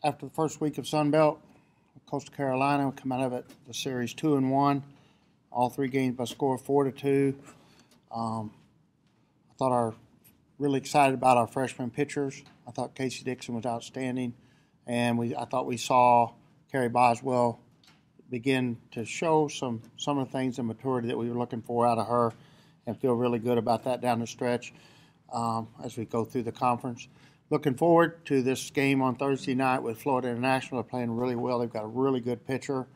after the first week of Sun Belt, Coastal Carolina, we come out of it the series 2-1. All three games by score of 4-2. I thought really excited about our freshman pitchers. I thought Casey Dixon was outstanding, and I thought we saw Carrie Boswell begin to show some of the things and maturity that we were looking for out of her, and feel really good about that down the stretch as we go through the conference. Looking forward to this game on Thursday night with Florida International. They're playing really well. They've got a really good pitcher,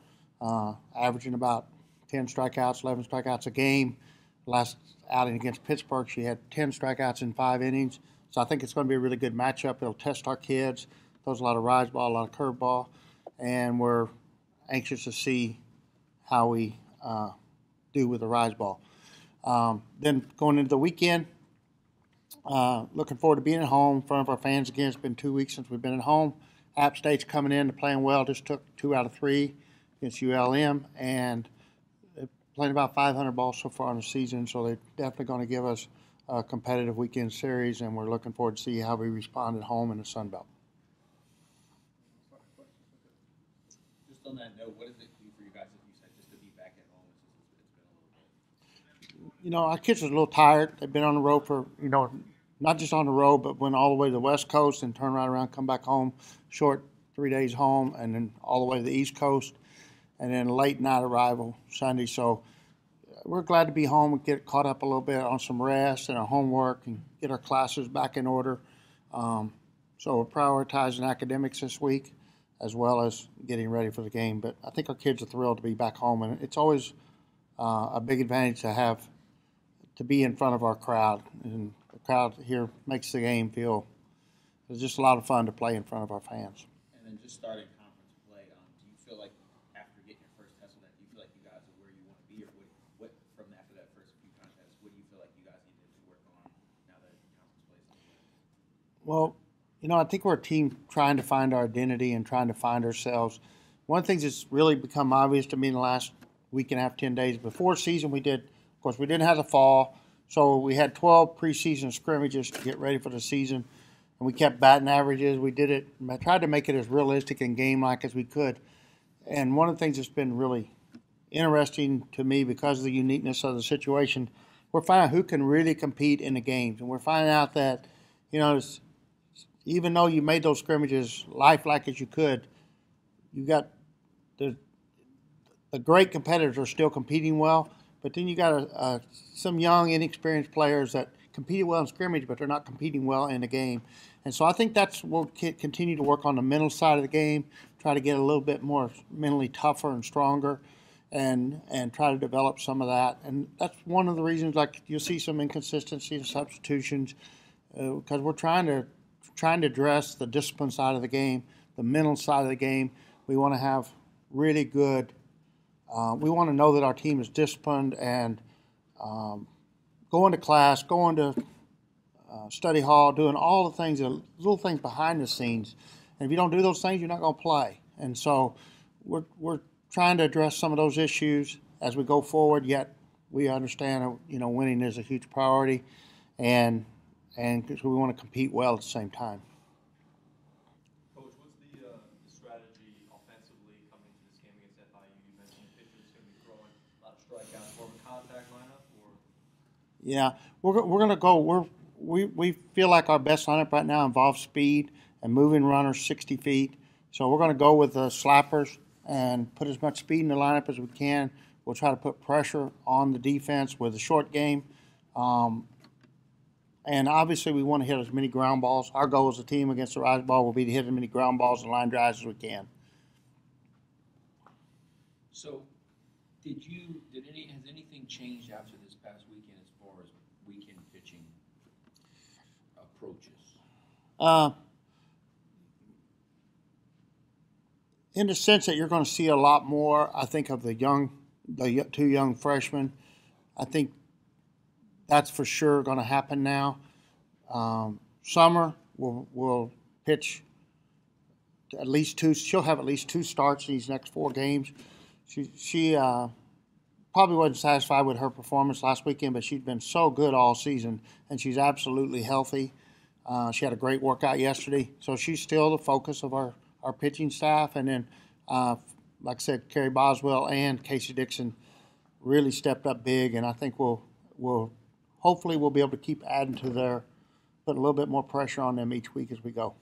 averaging about 10 strikeouts, 11 strikeouts a game. Last outing against Pittsburgh, she had 10 strikeouts in 5 innings. So I think it's going to be a really good matchup. It'll test our kids. Throws a lot of rise ball, a lot of curve ball, and we're anxious to see how we do with the rise ball. Then going into the weekend, looking forward to being at home in front of our fans again. It's been 2 weeks since we've been at home. App State's coming in and playing well. Just took 2 out of 3 against ULM, and they're playing about 500 balls so far in the season, so they're definitely going to give us a competitive weekend series, and we're looking forward to see how we respond at home in the Sun Belt. Just on that note, what does it do for you guys, if you said, just to be back at home? It's been a little bit. You know, our kids are a little tired. They've been on the road for, not just on the road, but went all the way to the West Coast and turn right around, come back home, short 3 days home, and then all the way to the East Coast, and then late night arrival Sunday. So we're glad to be home and get caught up a little bit on some rest and our homework and get our classes back in order. So we're prioritizing academics this week as well as getting ready for the game. But I think our kids are thrilled to be back home, and it's always a big advantage to be in front of our crowd. And the crowd here makes the game feel it's just a lot of fun to play in front of our fans. And then just starting conference play, do you feel like after getting your first test on that, do you feel like you guys are where you want to be, or what from after that first few contests, what do you feel like you guys need to work on now that conference play is over? Well, I think we're a team trying to find our identity and trying to find ourselves. One of the things that's really become obvious to me in the last week and a half, 10 days before season, we didn't have the fall, so we had 12 preseason scrimmages to get ready for the season, and we kept batting averages. We did it, I tried to make it as realistic and game-like as we could. And one of the things that's been really interesting to me because of the uniqueness of the situation, we're finding out who can really compete in the games. And we're finding out that, even though you made those scrimmages lifelike as you could, you got the great competitors are still competing well, but then you got some young, inexperienced players that competed well in scrimmage, but they're not competing well in the game. And so I think we'll continue to work on the mental side of the game, try to get a little bit more mentally tougher and stronger, and try to develop some of that. And that's one of the reasons, like, you'll see some inconsistency in substitutions, because we're trying to address the discipline side of the game, the mental side of the game. We want to have really good. We want to know that our team is disciplined and going to class, going to study hall, doing all the things, the little things behind the scenes. And if you don't do those things, you're not going to play. And so we're trying to address some of those issues as we go forward. Yet we understand, winning is a huge priority, and because we want to compete well at the same time. Coach, what's the strategy offensively coming to this game against FIU? You mentioned the pitcher's going to be throwing a lot of strikeouts, more of a contact lineup, or? Yeah, we're going to go. We feel like our best lineup right now involves speed and moving runners 60 feet. So we're going to go with the slappers and put as much speed in the lineup as we can. We'll try to put pressure on the defense with a short game. And obviously we want to hit as many ground balls. Our goal as a team against the rise ball will be to hit as many ground balls and line drives as we can. So has anything changed after this past weekend as far as weekend pitching approaches? In the sense that you're going to see a lot more, I think, of the 2 young freshmen. I think that's for sure going to happen now. Summer will pitch at least 2. She'll have at least 2 starts in these next 4 games. She probably wasn't satisfied with her performance last weekend, but she's been so good all season, and she's absolutely healthy. She had a great workout yesterday, so she's still the focus of our our pitching staff, and then, like I said, Kerry Boswell and Casey Dixon really stepped up big, and I think hopefully we'll be able to keep adding to put a little bit more pressure on them each week as we go.